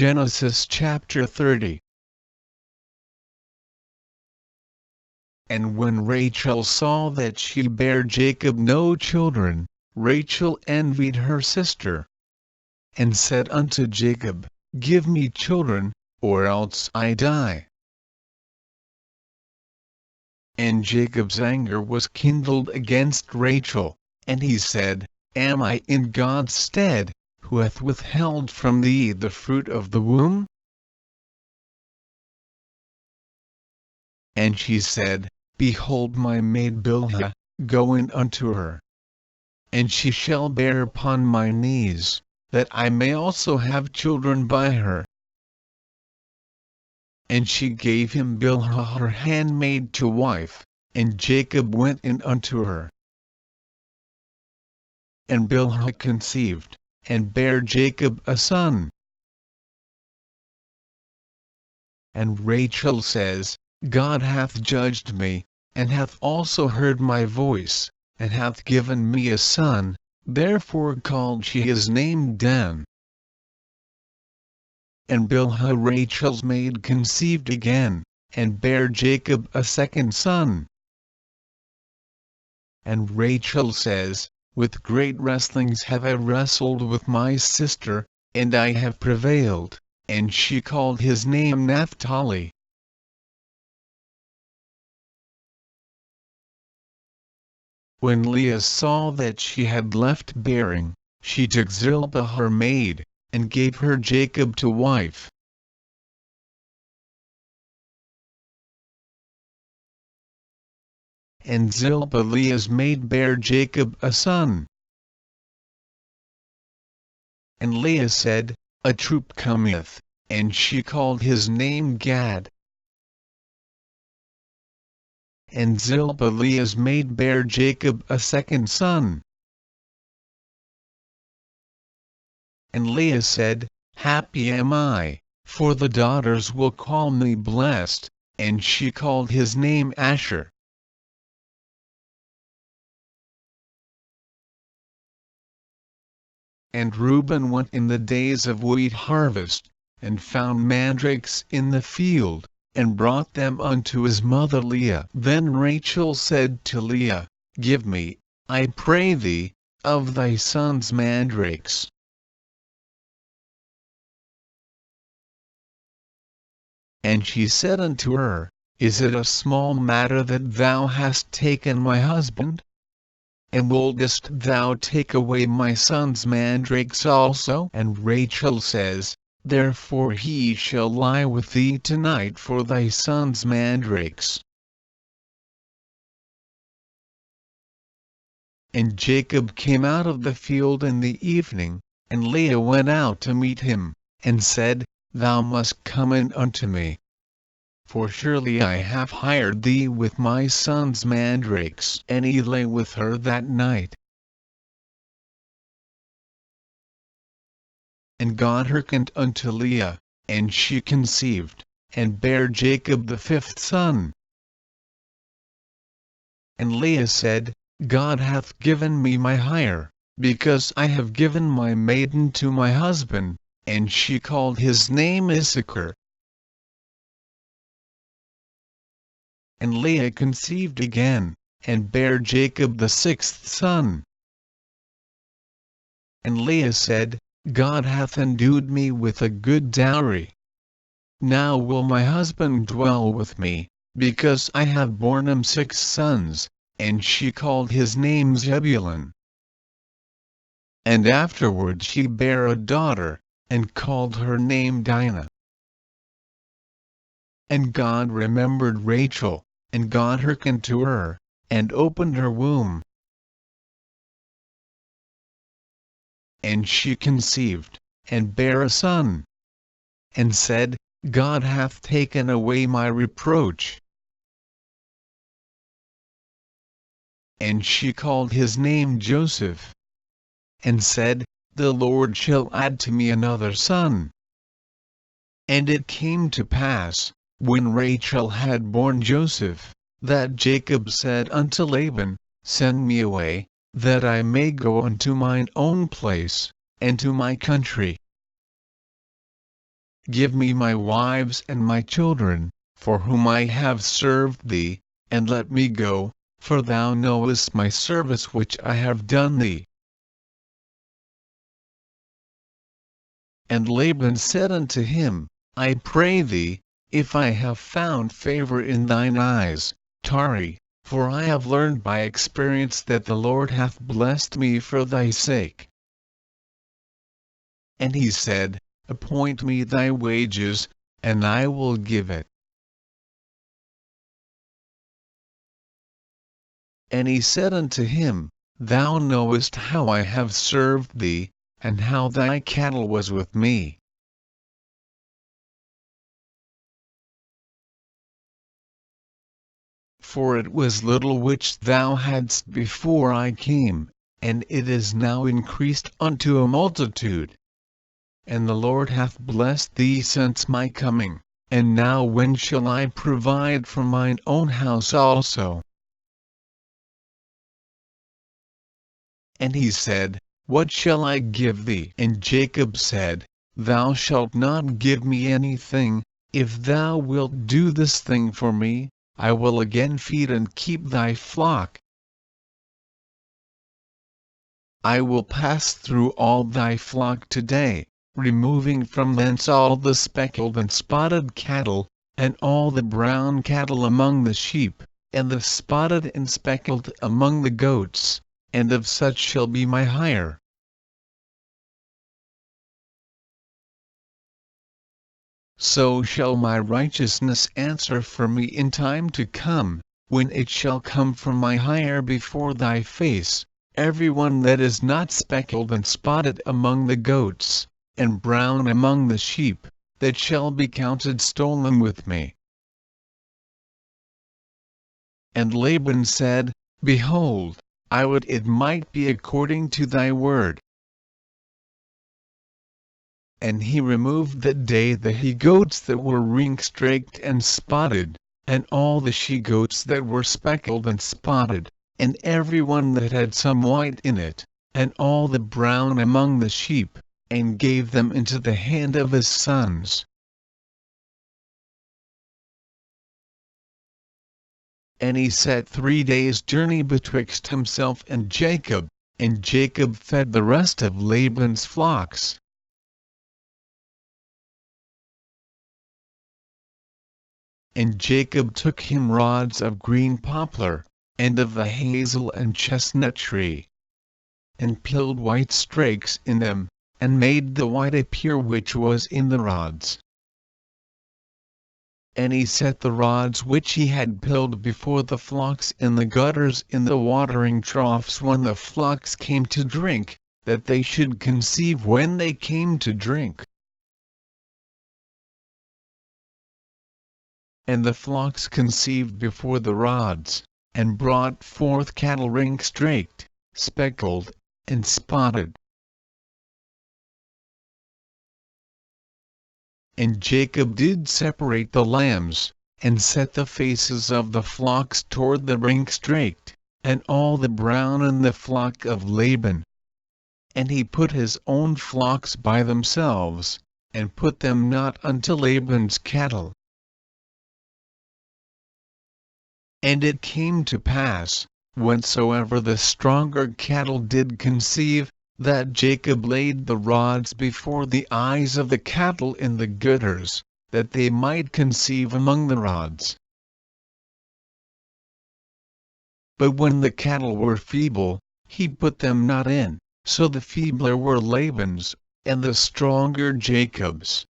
Genesis chapter 30. And when Rachel saw that she bare Jacob no children, Rachel envied her sister, and said unto Jacob, Give me children, or else I die. And Jacob's anger was kindled against Rachel, and he said, Am I in God's stead, who hath withheld from thee the fruit of the womb? And she said, Behold my maid Bilhah, go in unto her. And she shall bear upon my knees, that I may also have children by her. And she gave him Bilhah her handmaid to wife, and Jacob went in unto her. And Bilhah conceived, and bare Jacob a son. And Rachel says, God hath judged me, and hath also heard my voice, and hath given me a son, therefore called she his name Dan. And Bilhah Rachel's maid conceived again, and bare Jacob a second son. And Rachel says, With great wrestlings have I wrestled with my sister, and I have prevailed, and she called his name Naphtali. When Leah saw that she had left bearing, she took Zilpah her maid, and gave her Jacob to wife. And Zilpah Leah's maid bare Jacob a son. And Leah said, A troop cometh, and she called his name Gad. And Zilpah Leah's maid bare Jacob a second son. And Leah said, Happy am I, for the daughters will call me blessed, and she called his name Asher. And Reuben went in the days of wheat harvest, and found mandrakes in the field, and brought them unto his mother Leah. Then Rachel said to Leah, Give me, I pray thee, of thy son's mandrakes. And she said unto her, Is it a small matter that thou hast taken my husband? And wouldest thou take away my son's mandrakes also? And Rachel says, Therefore he shall lie with thee tonight for thy son's mandrakes. And Jacob came out of the field in the evening, and Leah went out to meet him, and said, Thou must come in unto me. For surely I have hired thee with my son's mandrakes. And he lay with her that night. And God hearkened unto Leah, and she conceived, and bare Jacob the fifth son. And Leah said, God hath given me my hire, because I have given my maiden to my husband, and she called his name Issachar. And Leah conceived again, and bare Jacob the sixth son. And Leah said, God hath endued me with a good dowry. Now will my husband dwell with me, because I have borne him 6 sons, and she called his name Zebulun. And afterward she bare a daughter, and called her name Dinah. And God remembered Rachel, and God hearkened to her, and opened her womb. And she conceived, and bare a son, and said, God hath taken away my reproach. And she called his name Joseph, and said, The Lord shall add to me another son. And it came to pass, when Rachel had borne Joseph, that Jacob said unto Laban, Send me away, that I may go unto mine own place, and to my country. give me my wives and my children, for whom I have served thee, and let me go, for thou knowest my service which I have done thee. And Laban said unto him, I pray thee, if I have found favor in thine eyes, tarry, for I have learned by experience that the Lord hath blessed me for thy sake. And he said, Appoint me thy wages, and I will give it. And he said unto him, Thou knowest how I have served thee, and how thy cattle was with me. For it was little which thou hadst before I came, and it is now increased unto a multitude. And the Lord hath blessed thee since my coming, and now when shall I provide for mine own house also? And he said, What shall I give thee? And Jacob said, Thou shalt not give me anything. If thou wilt do this thing for me, I will again feed and keep thy flock. I will pass through all thy flock today, removing from thence all the speckled and spotted cattle, and all the brown cattle among the sheep, and the spotted and speckled among the goats, and of such shall be my hire. So shall my righteousness answer for me in time to come, when it shall come from my hire before thy face, every one that is not speckled and spotted among the goats, and brown among the sheep, that shall be counted stolen with me. And Laban said, Behold, I would it might be according to thy word. And he removed that day the he-goats that were ring-straked and spotted, and all the she-goats that were speckled and spotted, and every one that had some white in it, and all the brown among the sheep, and gave them into the hand of his sons. And he set 3 days' journey betwixt himself and Jacob fed the rest of Laban's flocks. And Jacob took him rods of green poplar, and of the hazel and chestnut tree, and peeled white strakes in them, and made the white appear which was in the rods. And he set the rods which he had peeled before the flocks in the gutters in the watering troughs when the flocks came to drink, that they should conceive when they came to drink. And the flocks conceived before the rods, and brought forth cattle ring-straked, speckled, and spotted. And Jacob did separate the lambs, and set the faces of the flocks toward the ring-straked, and all the brown in the flock of Laban. And he put his own flocks by themselves, and put them not unto Laban's cattle. And it came to pass, whensoever the stronger cattle did conceive, that Jacob laid the rods before the eyes of the cattle in the gutters, that they might conceive among the rods. But when the cattle were feeble, he put them not in, so the feebler were Laban's, and the stronger Jacob's.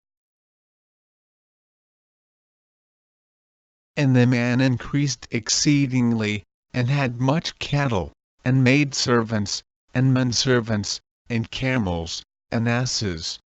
And the man increased exceedingly, and had much cattle, and maidservants, and menservants, and camels, and asses,